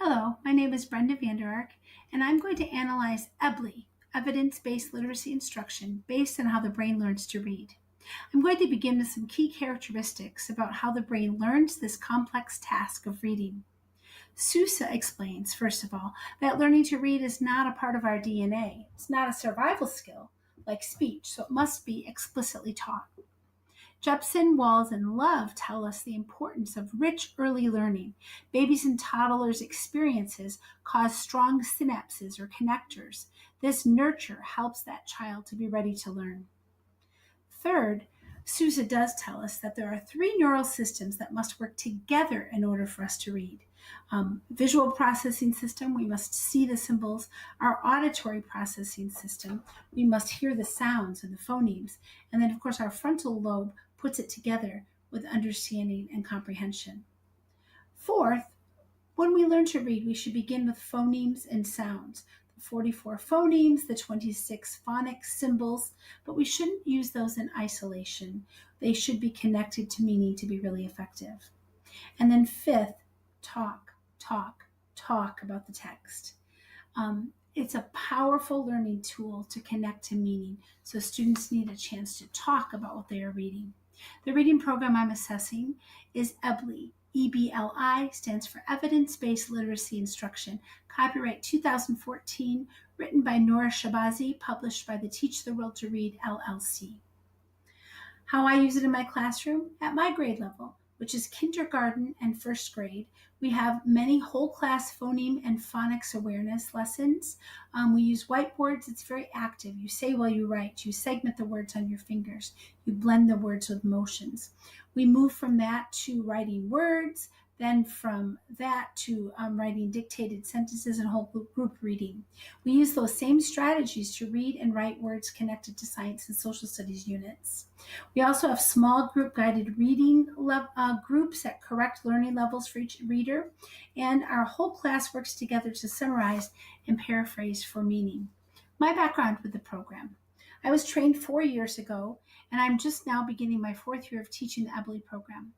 Hello, my name is Brenda Vanderark, and I'm going to analyze EBLI, Evidence-Based Literacy Instruction, based on how the brain learns to read. I'm going to begin with some key characteristics about how the brain learns this complex task of reading. Sousa explains, first of all, that learning to read is not a part of our DNA. It's not a survival skill like speech, so it must be explicitly taught. Jepson, Walls, and Love tell us the importance of rich early learning. Babies and toddlers' experiences cause strong synapses or connectors. This nurture helps that child to be ready to learn. Third, Sousa does tell us that there are three neural systems that must work together in order for us to read. Visual processing system, we must see the symbols. Our auditory processing system, we must hear the sounds and the phonemes. And then, of course, our frontal lobe puts it together with understanding and comprehension. Fourth, when we learn to read, we should begin with phonemes and sounds. The 44 phonemes, the 26 phonics symbols, but we shouldn't use those in isolation. They should be connected to meaning to be really effective. And then fifth, talk about the text. It's a powerful learning tool to connect to meaning, so students need a chance to talk about what they are reading. The reading program I'm assessing is EBLI. EBLI stands for Evidence-Based Literacy Instruction, copyright 2014, written by Nora Shabazi, published by the Teach the World to Read LLC. How I use it in my classroom? At my grade level, which is kindergarten and first grade, we have many whole class phoneme and phonics awareness lessons. We use whiteboards. It's very active. You say while you write. You segment the words on your fingers. You blend the words with motions. We move from that to writing words, then from that to writing dictated sentences and whole group reading. We use those same strategies to read and write words connected to science and social studies units. We also have small group guided reading groups at correct learning levels for each reader, and our whole class works together to summarize and paraphrase for meaning. My background with the program. I was trained 4 years ago, and I'm just now beginning my 4th year of teaching the EBLI program.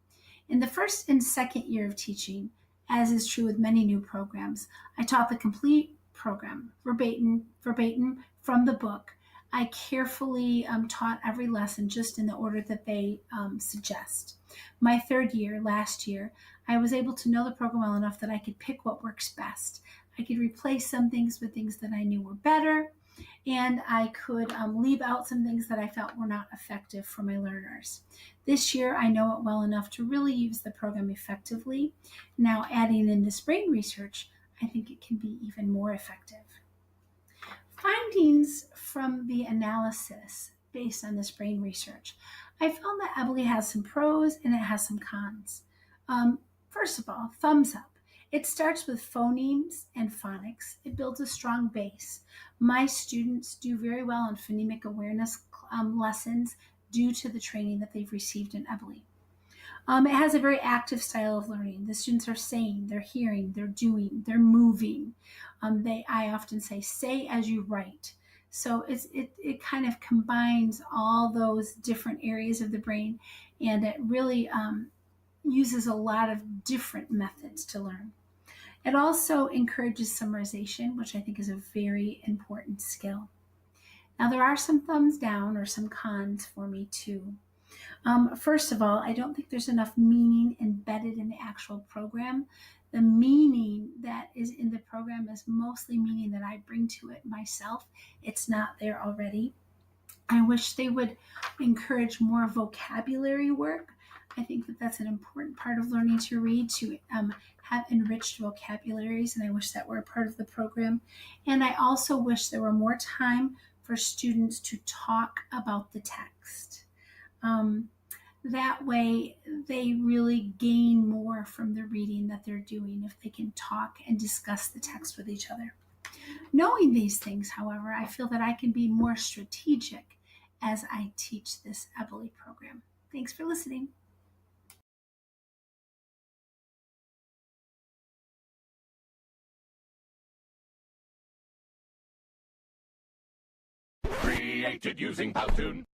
In the first and second year of teaching, as is true with many new programs, I taught the complete program, verbatim from the book. I carefully taught every lesson just in the order that they suggest. My 3rd year, last year, I was able to know the program well enough that I could pick what works best. I could replace some things with things that I knew were better, and I could leave out some things that I felt were not effective for my learners. This year, I know it well enough to really use the program effectively. Now, adding in this brain research, I think it can be even more effective. Findings from the analysis based on this brain research. I found that EBLI has some pros and it has some cons. First of all, thumbs up. It starts with phonemes and phonics. It builds a strong base. My students do very well in phonemic awareness lessons due to the training that they've received in EBLI. It has a very active style of learning. The students are saying, they're hearing, they're doing, they're moving. I often say as you write. So it kind of combines all those different areas of the brain, and it really uses a lot of different methods to learn. It also encourages summarization, which I think is a very important skill. Now, there are some thumbs down or some cons for me too. First of all, I don't think there's enough meaning embedded in the actual program. The meaning that is in the program is mostly meaning that I bring to it myself. It's not there already. I wish they would encourage more vocabulary work. I think that that's an important part of learning to read, to have enriched vocabularies, and I wish that were a part of the program. And I also wish there were more time for students to talk about the text. That way they really gain more from the reading that they're doing if they can talk and discuss the text with each other. Knowing these things, however, I feel that I can be more strategic as I teach this EBLI program. Thanks for listening. Created using Powtoon.